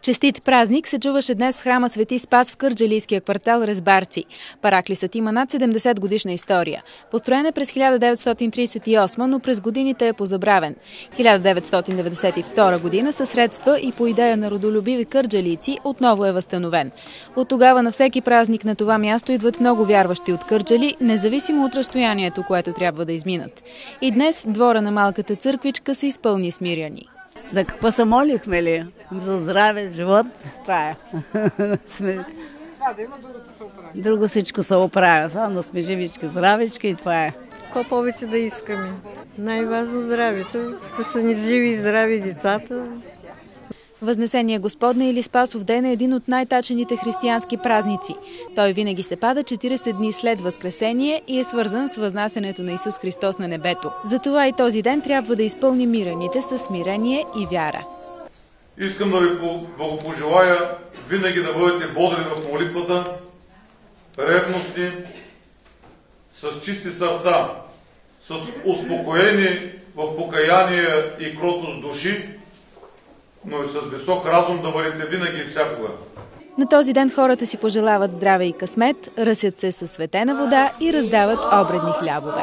Честит празник се чуваше днес в храма Свети Спас в кърджалийския квартал Резбарци. Параклисът има над 70 годишна история. Построен е през 1938, но през годините е позабравен. 1992 година със средства и по идея на родолюбиви кърджалийци отново е възстановен. От тогава на всеки празник на това място идват много вярващи от Кърджали, независимо от разстоянието, което трябва да изминат. И днес двора на малката църквичка се изпълни с миряни. За какво се молихме ли? За здраве, живот. Това е. Друго всичко се оправя. Само сме живички, здравички и това е. Какво повече да искаме? Най-важно здравето. Да са ни живи и здрави децата. Възнесения Господне или Спасов ден е един от най-тачените християнски празници. Той винаги се пада 40 дни след Възкресение и е свързан с възнасянето на Исус Христос на небето. Затова и този ден трябва да изпълни мираните със смирение и вяра. Искам да ви благопожелая винаги да бъдете бодри в молитвата, ревностни, с чисти сърца, с успокоени в покаяние и кротост души, но и с висок разум да бъдете винаги и всякога. На този ден хората си пожелават здраве и късмет, ръсят се със светена вода и раздават обредни хлябове.